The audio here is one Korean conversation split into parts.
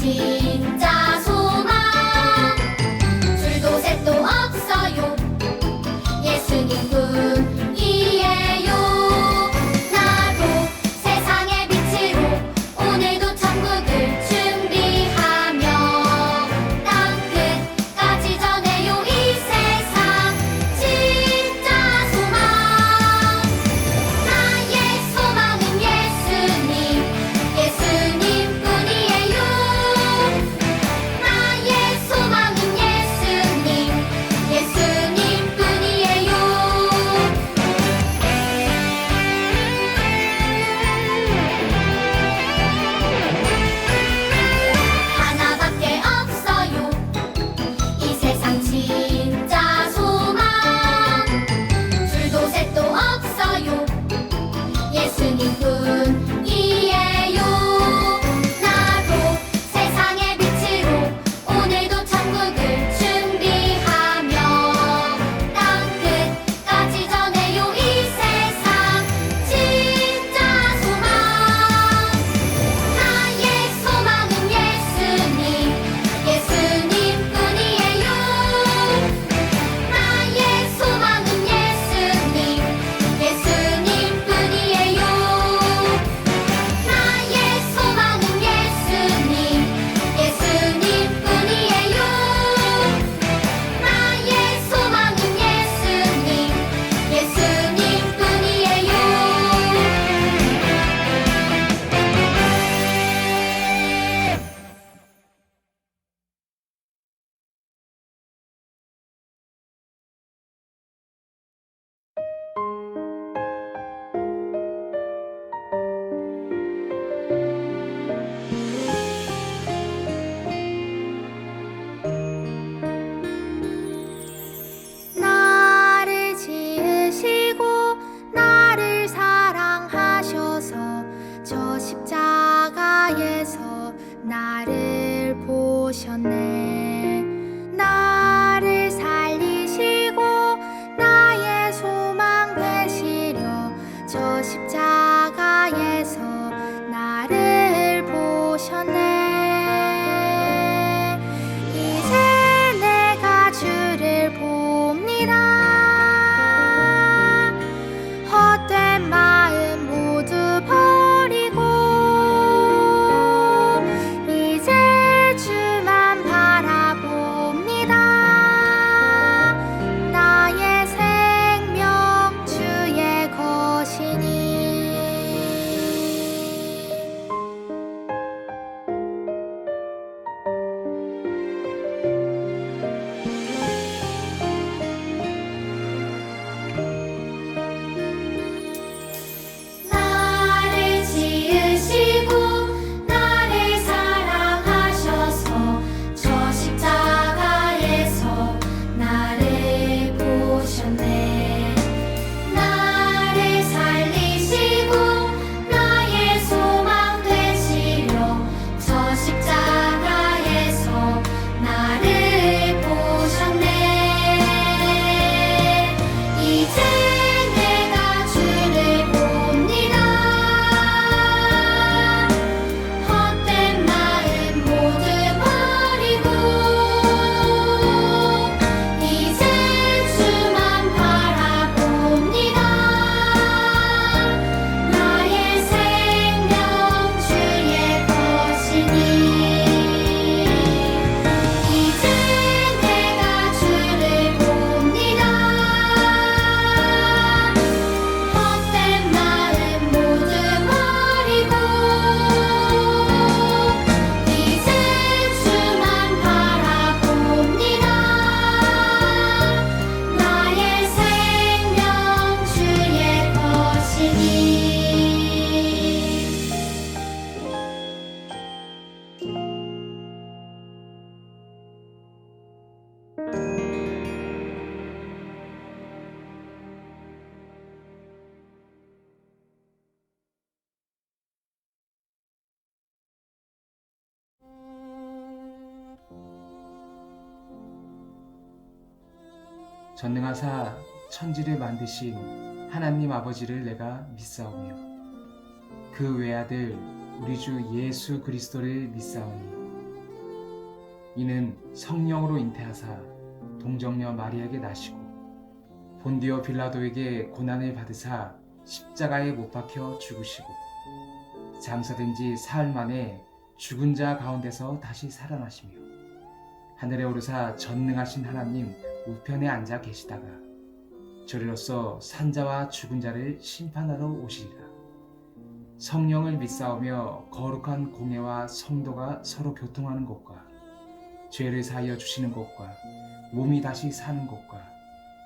진짜 소망 줄도 셋도 없어요 예수님뿐이에요 나도 세상의 빛으로 오늘도 천국을 준비하며 땅끝까지 전해요 이 세상 진짜 소망 나의 소망은 예수님 예수님뿐이에요 나의 소망은 예수님 예수님뿐이에요 하나밖에 없어요 이 세상 진짜 소망 줄도 셋도 없어요 예수님뿐이에요 나도 세상의 빛으로 오늘도 천국을 준비하며 땅끝까지 전해요 이 세상 진짜 소망 나의 소망은 예수님 예수님뿐이에요 나의 소망은 예수님 예수님뿐이에요 나의 소망은 예수님 예수님뿐이에요 나의 소망은 예수님 예수님뿐이에요 나를 지으시고 나를 사랑하셔서 저 십자가에서 나를 보셨네 나를 살리시고 나의 소망 되시려 저 십자가에서 나를 보셨네 이제 내가 주를 봅니다 헛된 마음 모두 버리고 이제 주만 바라봅니다 나의 생명 주의 것이니 나를 지으시고 나를 사랑하셔서 저 십자가에서 나를 보셨네 나를 살리시고 나의 소망 되시려 저 십자가에서 나를 보셨네 이제 내가 주를 봅니다 헛된 마음 모두 버리고 이제 주만 바라봅니다 나의 생명 주의 것이니 이제 내가 주를 봅니다 헛된 마음 모두 버리고 이제 주만 바라봅니다 나의 생명 주의 것이니 전능하사 천지를 만드신 하나님 아버지를 내가 믿사오며 그 외아들 우리 주 예수 그리스도를 믿사오니 이는 성령으로 잉태하사 동정녀 마리아에게 나시고 본디오 빌라도에게 고난을 받으사 십자가에 못 박혀 죽으시고 장사된 지 사흘 만에 죽은 자 가운데서 다시 살아나시며 하늘에 오르사 전능하신 하나님 우편에 앉아 계시다가 저리로서 산자와 죽은 자를 심판하러 오시리라. 성령을 믿사오며 거룩한 공예와 성도가 서로 교통하는 것과 죄를 사하여 주시는 것과 몸이 다시 사는 것과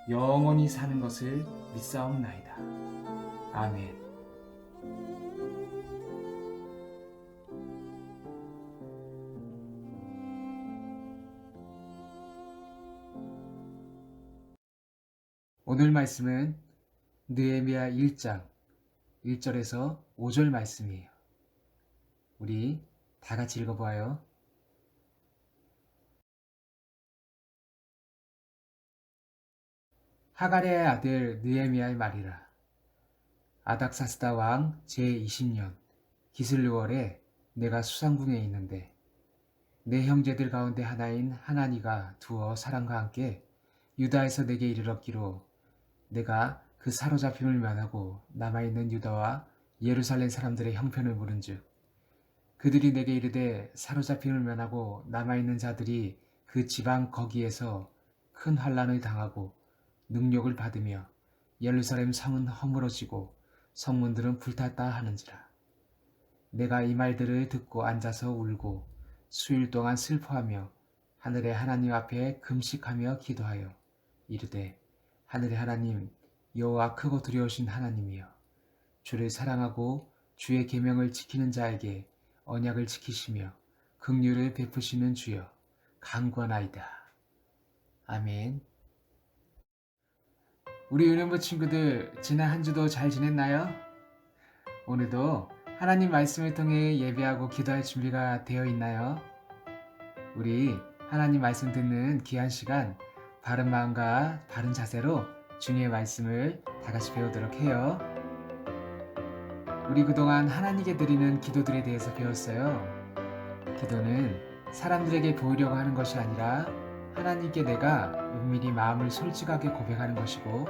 영원히 사는 것을 믿사옵나이다. 아멘. 오늘 말씀은 느헤미야 1장 1절에서 5절 말씀이에요. 우리 다 같이 읽어보아요. 하가랴의 아들 느헤미야의 말이라. 아닥사스다 왕 제20년 기슬르월에 내가 수상궁에 있는데 내 형제들 가운데 하나인 하나니가 두어 사람과 함께 유다에서 내게 이르렀기로 내가 그 사로잡힘을 면하고 남아있는 유다와 예루살렘 사람들의 형편을 물은즉 그들이 내게 이르되 사로잡힘을 면하고 남아있는 자들이 그 지방 거기에서 큰 환난을 당하고 능욕을 받으며 예루살렘 성은 허물어지고 성문들은 불탔다 하는지라. 내가 이 말들을 듣고 앉아서 울고 수일 동안 슬퍼하며 하늘의 하나님 앞에 금식하며 기도하여 이르되 하늘의 하나님 여호와 크고 두려우신 하나님이여 주를 사랑하고 주의 계명을 지키는 자에게 언약을 지키시며 긍휼을 베푸시는 주여 간구하나이다. 아멘. 우리 은행부 친구들 지난 한 주도 잘 지냈나요? 오늘도 하나님 말씀을 통해 예배하고 기도할 준비가 되어 있나요? 우리 하나님 말씀 듣는 귀한 시간 바른 마음과 바른 자세로 주님의 말씀을 다 같이 배우도록 해요. 우리 그동안 하나님께 드리는 기도들에 대해서 배웠어요. 기도는 사람들에게 보이려고 하는 것이 아니라 하나님께 내가 은밀히 마음을 솔직하게 고백하는 것이고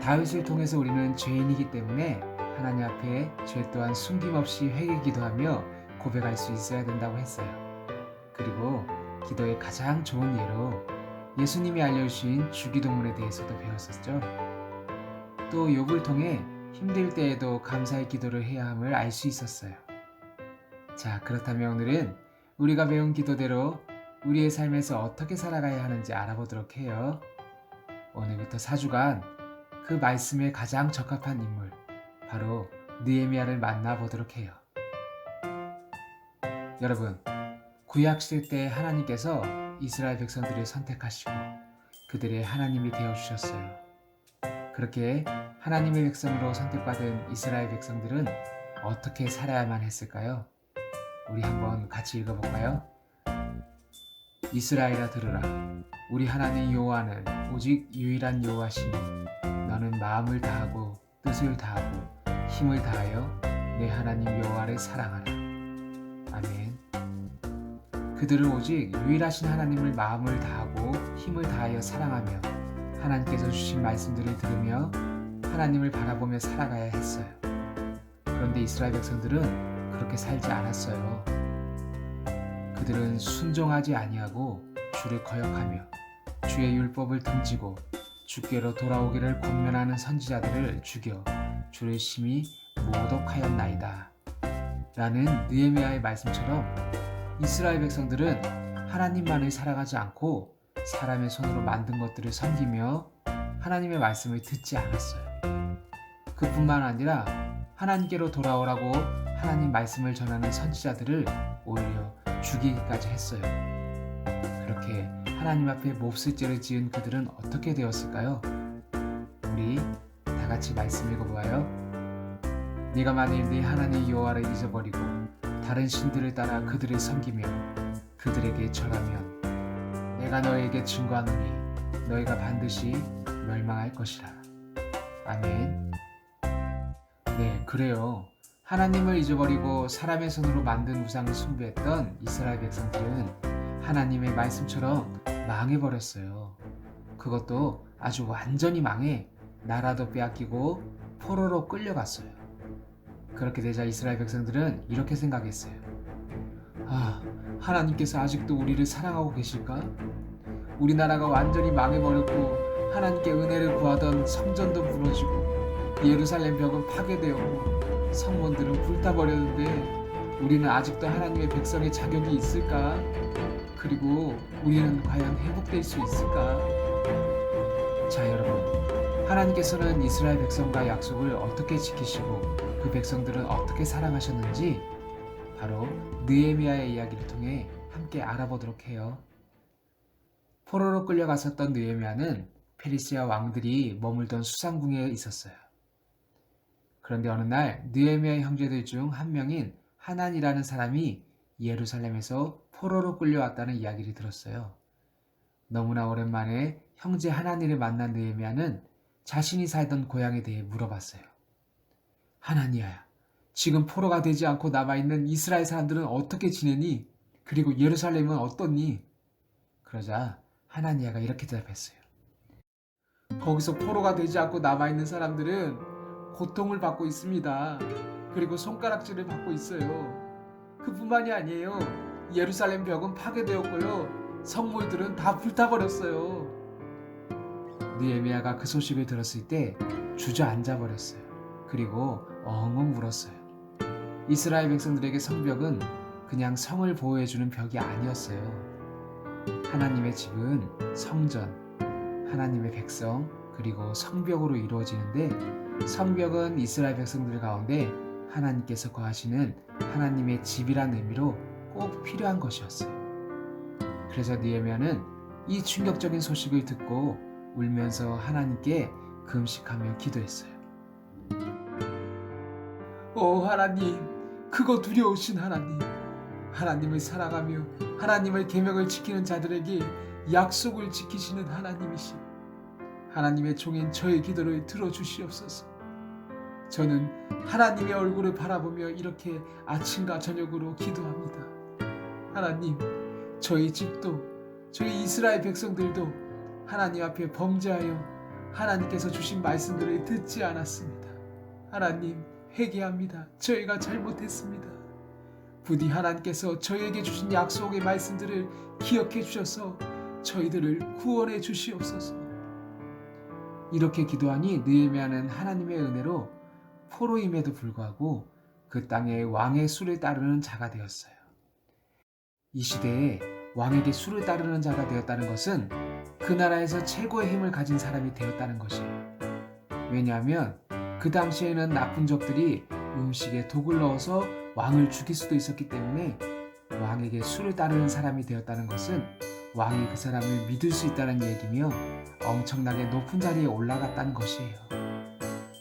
다윗을 통해서 우리는 죄인이기 때문에 하나님 앞에 죄 또한 숨김없이 회개 기도하며 고백할 수 있어야 된다고 했어요. 그리고 기도의 가장 좋은 예로 예수님이 알려주신 주기도문에 대해서도 배웠었죠. 또 욥을 통해 힘들 때에도 감사의 기도를 해야 함을 알 수 있었어요. 자, 그렇다면 오늘은 우리가 배운 기도대로 우리의 삶에서 어떻게 살아가야 하는지 알아보도록 해요. 오늘부터 4주간 그 말씀에 가장 적합한 인물, 바로 느헤미야를 만나보도록 해요. 여러분, 구약시대 때 하나님께서 이스라엘 백성들을 선택하시고 그들의 하나님이 되어주셨어요. 그렇게 하나님의 백성으로 선택받은 이스라엘 백성들은 어떻게 살아야만 했을까요? 우리 한번 같이 읽어볼까요? 이스라엘아 들으라. 우리 하나님 여호와는 오직 유일한 여호와시니 너는 마음을 다하고 뜻을 다하고 힘을 다하여 내 하나님 여호와를 사랑하라. 아멘. 그들은 오직 유일하신 하나님을 마음을 다하고 힘을 다하여 사랑하며 하나님께서 주신 말씀들을 들으며 하나님을 바라보며 살아가야 했어요. 그런데 이스라엘 백성들은 그렇게 살지 않았어요. 그들은 순종하지 아니하고 주를 거역하며 주의 율법을 등지고 주께로 돌아오기를 권면하는 선지자들을 죽여 주를 심히 모독하였나이다. 라는 느헤미야의 말씀처럼 이스라엘 백성들은 하나님만을 사랑하지 않고 사람의 손으로 만든 것들을 섬기며 하나님의 말씀을 듣지 않았어요. 그뿐만 아니라 하나님께로 돌아오라고 하나님 말씀을 전하는 선지자들을 오히려 죽이기까지 했어요. 그렇게 하나님 앞에 몹쓸 죄를 지은 그들은 어떻게 되었을까요? 우리 다 같이 말씀 읽어보아요. 네가 만일 네 하나님 여호와를 잊어버리고 다른 신들을 따라 그들을 섬기며 그들에게 절하면 내가 너에게 증거하노니 너희가 반드시 멸망할 것이라. 아멘. 네, 그래요. 하나님을 잊어버리고 사람의 손으로 만든 우상을 숭배했던 이스라엘 백성들은 하나님의 말씀처럼 망해버렸어요. 그것도 아주 완전히 망해 나라도 빼앗기고 포로로 끌려갔어요. 그렇게 되자 이스라엘 백성들은 이렇게 생각했어요. 아, 하나님께서 아직도 우리를 사랑하고 계실까? 우리나라가 완전히 망해버렸고 하나님께 은혜를 구하던 성전도 무너지고 예루살렘 벽은 파괴되었고 성문들은 불타버렸는데 우리는 아직도 하나님의 백성의 자격이 있을까? 그리고 우리는 과연 회복될 수 있을까? 자, 여러분, 하나님께서는 이스라엘 백성과 약속을 어떻게 지키시고 그 백성들은 어떻게 사랑하셨는지 바로 느헤미야의 이야기를 통해 함께 알아보도록 해요. 포로로 끌려갔었던 느헤미야는 페르시아 왕들이 머물던 수상궁에 있었어요. 그런데 어느 날 느헤미야의 형제들 중 한 명인 하난이라는 사람이 예루살렘에서 포로로 끌려왔다는 이야기를 들었어요. 너무나 오랜만에 형제 하나니를 만난 느헤미야는 자신이 살던 고향에 대해 물어봤어요. 하나니야, 지금 포로가 되지 않고 남아있는 이스라엘 사람들은 어떻게 지내니? 그리고 예루살렘은 어떻니? 그러자 하나니야가 이렇게 대답했어요. 거기서 포로가 되지 않고 남아있는 사람들은 고통을 받고 있습니다. 그리고 손가락질을 받고 있어요. 그뿐만이 아니에요. 예루살렘 벽은 파괴되었고요. 성물들은 다 불타버렸어요. 느헤미야가 그 소식을 들었을 때 주저앉아 버렸어요. 그리고 엉엉 울었어요. 이스라엘 백성들에게 성벽은 그냥 성을 보호해주는 벽이 아니었어요. 하나님의 집은 성전, 하나님의 백성, 그리고 성벽으로 이루어지는데 성벽은 이스라엘 백성들 가운데 하나님께서 거하시는 하나님의 집이란 의미로 꼭 필요한 것이었어요. 그래서 느헤미야는 이 충격적인 소식을 듣고 울면서 하나님께 금식하며 기도했어요. 오 하나님, 크고 두려우신 하나님, 하나님을 사랑하며 하나님의 계명을 지키는 자들에게 약속을 지키시는 하나님이시 하나님의 종인 저의 기도를 들어주시옵소서. 저는 하나님의 얼굴을 바라보며 이렇게 아침과 저녁으로 기도합니다. 하나님, 저희 집도 저희 이스라엘 백성들도 하나님 앞에 범죄하여 하나님께서 주신 말씀들을 듣지 않았습니다. 하나님, 회개합니다. 저희가 잘못했습니다. 부디 하나님께서 저희에게 주신 약속의 말씀들을 기억해 주셔서 저희들을 구원해 주시옵소서. 이렇게 기도하니 느헤미야는 하나님의 은혜로 포로임에도 불구하고 그 땅에 왕의 수를 따르는 자가 되었어요. 이 시대에 왕에게 수를 따르는 자가 되었다는 것은 그 나라에서 최고의 힘을 가진 사람이 되었다는 것이에요. 왜냐하면 그 당시에는 나쁜 적들이 음식에 독을 넣어서 왕을 죽일 수도 있었기 때문에 왕에게 수를 따르는 사람이 되었다는 것은 왕이 그 사람을 믿을 수 있다는 얘기며 엄청나게 높은 자리에 올라갔다는 것이에요.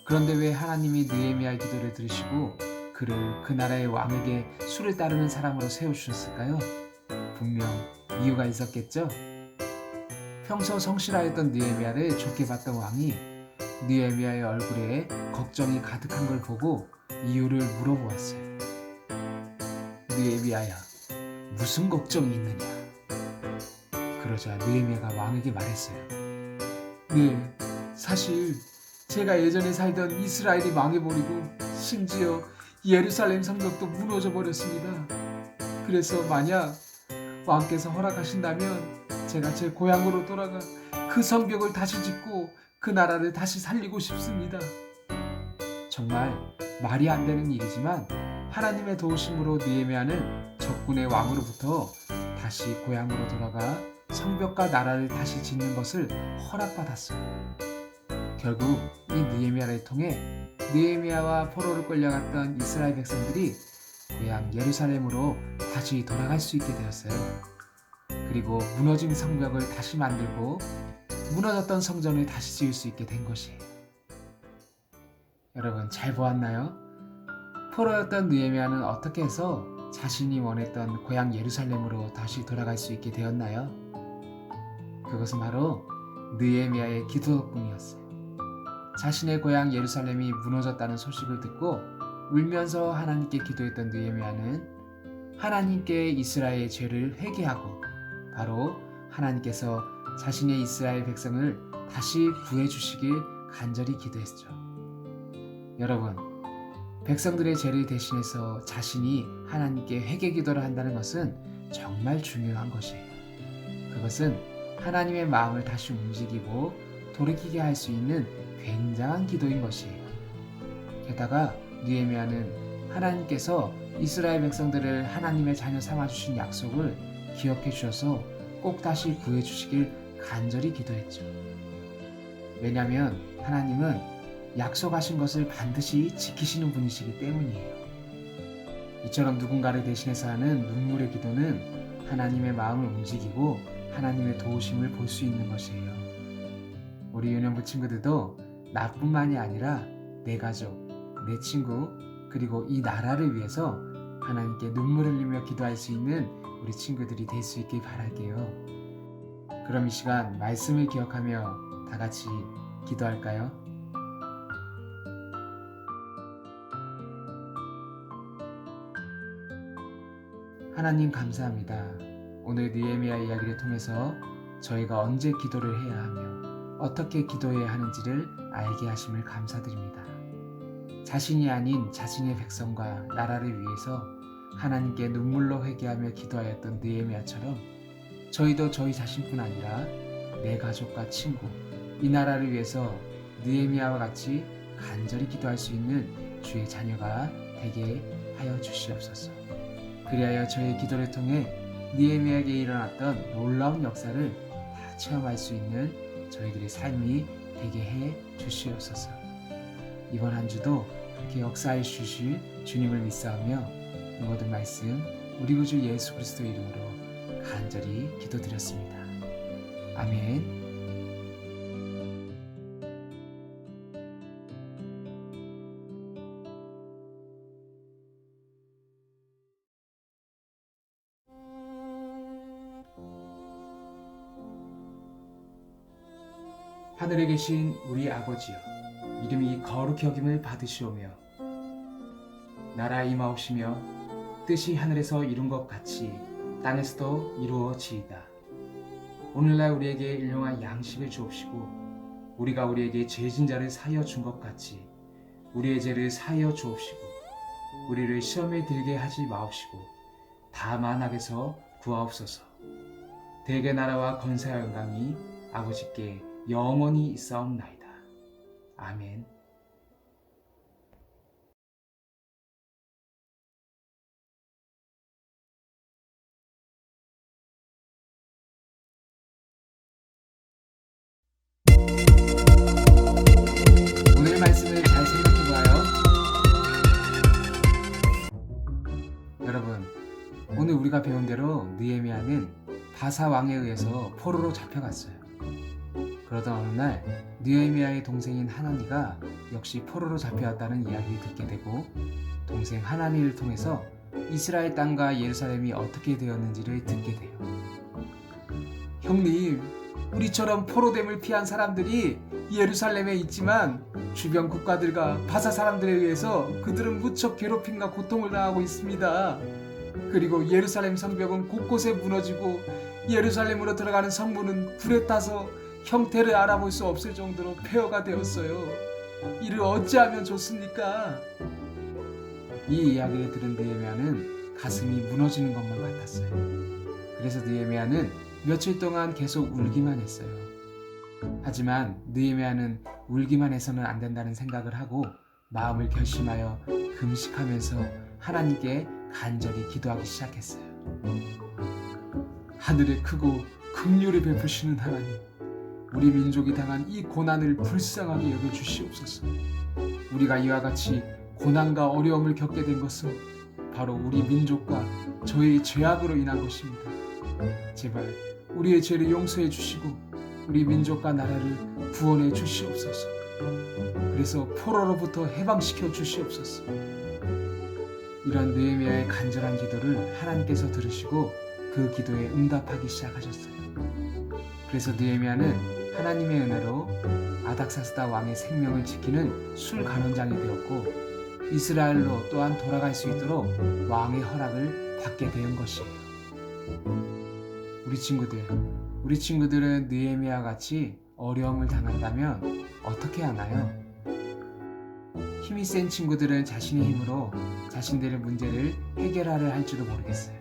그런데 왜 하나님이 느헤미야의 기도를 들으시고 그를 그 나라의 왕에게 수를 따르는 사람으로 세워주셨을까요? 분명 이유가 있었겠죠? 평소 성실하였던 느헤미야를 좋게 봤던 왕이 느헤미야의 얼굴에 걱정이 가득한 걸 보고 이유를 물어보았어요. 느헤미야야, 무슨 걱정이 있느냐? 그러자 느헤미야가 왕에게 말했어요. 네, 사실 제가 예전에 살던 이스라엘이 망해버리고 심지어 예루살렘 성벽도 무너져 버렸습니다. 그래서 만약 왕께서 허락하신다면 제가 제 고향으로 돌아가 그 성벽을 다시 짓고 그 나라를 다시 살리고 싶습니다. 정말 말이 안 되는 일이지만 하나님의 도우심으로 느헤미야는 적군의 왕으로부터 다시 고향으로 돌아가 성벽과 나라를 다시 짓는 것을 허락받았어요. 결국 이 느헤미야를 통해 느헤미야와 포로로 끌려갔던 이스라엘 백성들이 고향 예루살렘으로 다시 돌아갈 수 있게 되었어요. 그리고 무너진 성벽을 다시 만들고 무너졌던 성전을 다시 지을 수 있게 된 것이에요. 여러분 잘 보았나요? 포로였던 느헤미야는 어떻게 해서 자신이 원했던 고향 예루살렘으로 다시 돌아갈 수 있게 되었나요? 그것은 바로 느헤미야의 기도 덕분이었어요. 자신의 고향 예루살렘이 무너졌다는 소식을 듣고 울면서 하나님께 기도했던 느헤미야는 하나님께 이스라엘의 죄를 회개하고 바로 하나님께서 자신의 이스라엘 백성을 다시 구해주시길 간절히 기도했죠. 여러분, 백성들의 죄를 대신해서 자신이 하나님께 회개 기도를 한다는 것은 정말 중요한 것이에요. 그것은 하나님의 마음을 다시 움직이고 돌이키게 할 수 있는 굉장한 기도인 것이에요. 게다가 느헤미야는 하나님께서 이스라엘 백성들을 하나님의 자녀 삼아주신 약속을 기억해 주셔서 꼭 다시 구해주시길 간절히 기도했죠. 왜냐하면 하나님은 약속하신 것을 반드시 지키시는 분이시기 때문이에요. 이처럼 누군가를 대신해서 하는 눈물의 기도는 하나님의 마음을 움직이고 하나님의 도우심을 볼 수 있는 것이에요. 우리 유년부 친구들도 나뿐만이 아니라 내 가족, 내 친구, 그리고 이 나라를 위해서 하나님께 눈물을 흘리며 기도할 수 있는 우리 친구들이 될 수 있길 바랄게요. 그럼 이 시간 말씀을 기억하며 다 같이 기도할까요? 하나님 감사합니다. 오늘 느헤미야 이야기를 통해서 저희가 언제 기도를 해야 하며 어떻게 기도해야 하는지를 알게 하심을 감사드립니다. 자신이 아닌 자신의 백성과 나라를 위해서 하나님께 눈물로 회개하며 기도하였던 느헤미야처럼 저희도 저희 자신뿐 아니라 내 가족과 친구, 이 나라를 위해서 느헤미야와 같이 간절히 기도할 수 있는 주의 자녀가 되게 하여 주시옵소서. 그리하여 저의 기도를 통해 느헤미야에게 일어났던 놀라운 역사를 다 체험할 수 있는 저희들의 삶이 되게 해 주시옵소서. 이번 한 주도 그렇게 역사해 주실 주님을 믿사오며 이 모든 말씀 우리 구주 예수 그리스도 이름으로 간절히 기도드렸습니다. 아멘. 하늘에 계신 우리 아버지여, 이름이 거룩히 여김을 받으시오며 나라 임하옵시며 뜻이 하늘에서 이룬 것 같이 땅에서도 이루어지이다. 오늘날 우리에게 일용할 양식을 주옵시고 우리가 우리에게 죄진 자를 사하여 준 것 같이 우리의 죄를 사하여 주옵시고 우리를 시험에 들게 하지 마옵시고 다만 악에서 구하옵소서. 대개 나라와 권세와 영광이 아버지께 영원히 있사옵나이다. 아멘. 오늘 말씀을 잘 생각해봐요. 여러분, 오늘 우리가 배운 대로 느헤미야는 바사 왕에 의해서 포로로 잡혀갔어요. 그러던 어느 날 느헤미야의 동생인 하나니가 역시 포로로 잡혀왔다는 이야기를 듣게 되고 동생 하나니를 통해서 이스라엘 땅과 예루살렘이 어떻게 되었는지를 듣게 돼요. 형님, 우리처럼 포로됨을 피한 사람들이 예루살렘에 있지만 주변 국가들과 바사 사람들에 의해서 그들은 무척 괴롭힘과 고통을 당하고 있습니다. 그리고 예루살렘 성벽은 곳곳에 무너지고 예루살렘으로 들어가는 성문은 불에 타서 형태를 알아볼 수 없을 정도로 폐허가 되었어요. 이를 어찌하면 좋습니까? 이 이야기를 들은 느헤미야는 가슴이 무너지는 것만 같았어요. 그래서 느헤미야는 며칠 동안 계속 울기만 했어요. 하지만 느헤미야는 울기만 해서는 안 된다는 생각을 하고 마음을 결심하여 금식하면서 하나님께 간절히 기도하기 시작했어요. 하늘에 크고 긍휼을 베푸시는 하나님, 우리 민족이 당한 이 고난을 불쌍하게 여겨주시옵소서. 우리가 이와 같이 고난과 어려움을 겪게 된 것은 바로 우리 민족과 저의 죄악으로 인한 것입니다. 제발 우리의 죄를 용서해 주시고 우리 민족과 나라를 구원해 주시옵소서. 그래서 포로로부터 해방시켜 주시옵소서. 이런 느헤미야의 간절한 기도를 하나님께서 들으시고 그 기도에 응답하기 시작하셨어요. 그래서 느헤미야는 하나님의 은혜로 아닥사스다 왕의 생명을 지키는 술간원장이 되었고 이스라엘로 또한 돌아갈 수 있도록 왕의 허락을 받게 된 것이에요. 우리 친구들은 느헤미야와 같이 어려움을 당한다면 어떻게 하나요? 힘이 센 친구들은 자신의 힘으로 자신들의 문제를 해결하려 할지도 모르겠어요.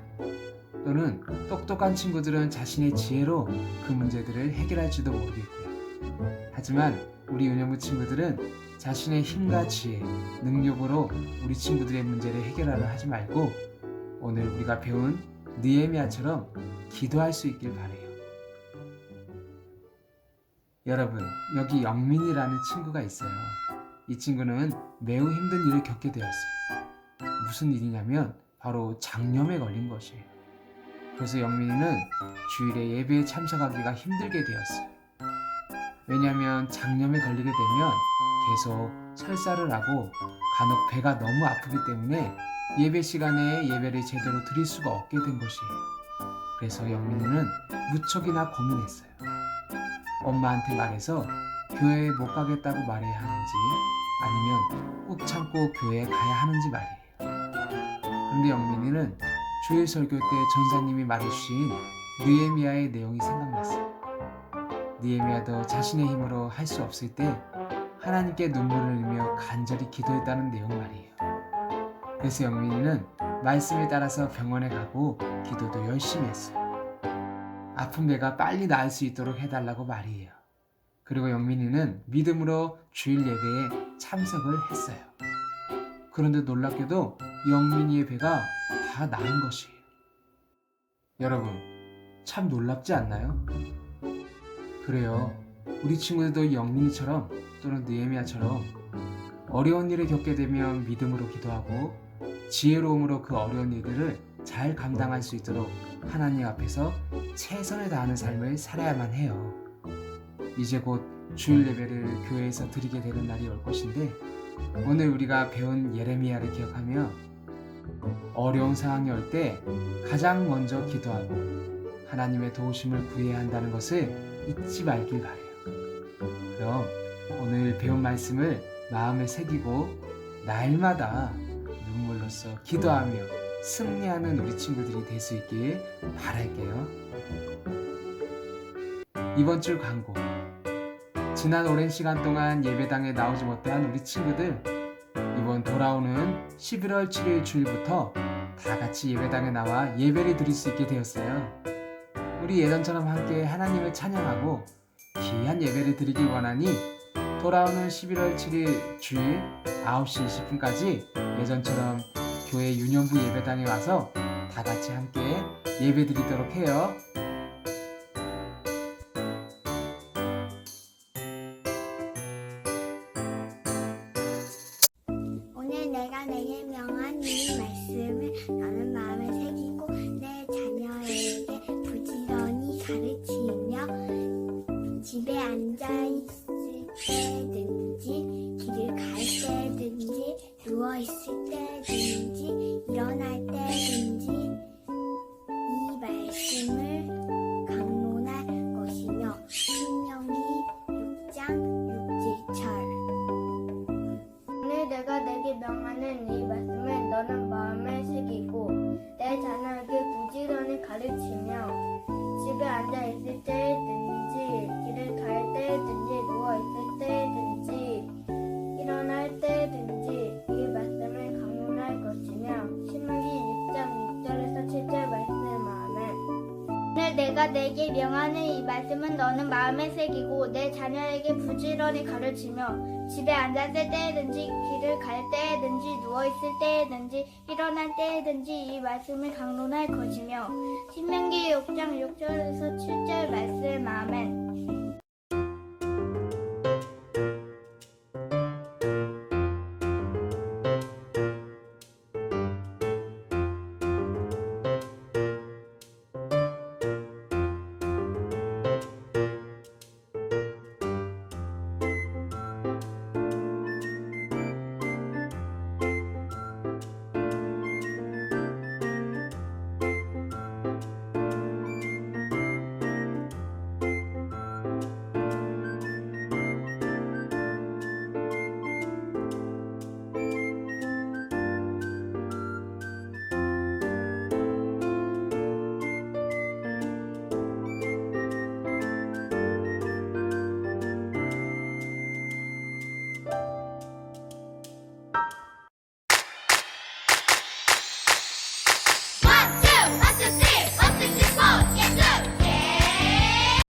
또는 똑똑한 친구들은 자신의 지혜로 그 문제들을 해결할지도 모르겠고요. 하지만 우리 은영부 친구들은 자신의 힘과 지혜, 능력으로 우리 친구들의 문제를 해결하려 하지 말고 오늘 우리가 배운 느헤미야처럼 기도할 수 있길 바래요. 여러분, 여기 영민이라는 친구가 있어요. 이 친구는 매우 힘든 일을 겪게 되었어요. 무슨 일이냐면 바로 장염에 걸린 것이에요. 그래서 영민이는 주일에 예배에 참석하기가 힘들게 되었어요. 왜냐하면 장염에 걸리게 되면 계속 설사를 하고 간혹 배가 너무 아프기 때문에 예배 시간에 예배를 제대로 드릴 수가 없게 된 것이에요. 그래서 영민이는 무척이나 고민했어요. 엄마한테 말해서 교회에 못 가겠다고 말해야 하는지 아니면 꾹 참고 교회에 가야 하는지 말이에요. 그런데 영민이는 주일 설교 때 전사님이 말해주신 느헤미야의 내용이 생각났어요. 느헤미야도 자신의 힘으로 할 수 없을 때 하나님께 눈물을 흘리며 간절히 기도했다는 내용 말이에요. 그래서 영민이는 말씀에 따라서 병원에 가고 기도도 열심히 했어요. 아픈 배가 빨리 나을 수 있도록 해달라고 말이에요. 그리고 영민이는 믿음으로 주일 예배에 참석을 했어요. 그런데 놀랍게도 영민이의 배가 다 나은 것이에요. 여러분, 참 놀랍지 않나요? 그래요. 우리 친구들도 영민이처럼 또는 느헤미야처럼 어려운 일을 겪게 되면 믿음으로 기도하고 지혜로움으로 그 어려운 일들을 잘 감당할 수 있도록 하나님 앞에서 최선을 다하는 삶을 살아야만 해요. 이제 곧 주일 예배를 교회에서 드리게 되는 날이 올 것인데 오늘 우리가 배운 예레미야를 기억하며 어려운 상황이 올 때 가장 먼저 기도하고 하나님의 도우심을 구해야 한다는 것을 잊지 말길 바래요. 그럼 오늘 배운 말씀을 마음에 새기고 날마다 눈물로써 기도하며 승리하는 우리 친구들이 될 수 있길 바랄게요. 이번 주 광고. 지난 오랜 시간 동안 예배당에 나오지 못한 우리 친구들, 이번 돌아오는 11월 7일 주일부터 다 같이 예배당에 나와 예배를 드릴 수 있게 되었어요. 우리 예전처럼 함께 하나님을 찬양하고 귀한 예배를 드리길 원하니 돌아오는 11월 7일 주일 9시 20분까지 예전처럼 교회 유년부 예배당에 와서 다 같이 함께 예배 드리도록 해요. 오늘 내가 내게 명한 이 말씀을 너는 마음에 새기고 내 자녀에게 부지런히 가르치며 집에 앉아 있을 때든지 길을 갈 때든지 누워 있을 때든지 일어날 때든지 이 말씀을 강론할 것이며 신명기 6장 6절. 오늘 내가 내게 명하는 이 말씀을 너는 마음에 새기고 내 자녀에게 부지런히 가르치며 집에 앉아 있을 때든지 길을 갈 때든지 누워 있을 때든지 일어날 때든지 이 말씀을 강론할 것이며 신명기 6장 6절에서 7절 말씀 아멘. 오늘 내가 내게 명하는 이 말씀은 너는 마음에 새기고 내 자녀에게 부지런히 가르치며 집에 앉았을 때든지 길을 갈 때든지 누워있을 때든지 일어날 때든지 이 말씀을 강론할 것이며 신명기 6장 6절에서 7절 말씀 아멘.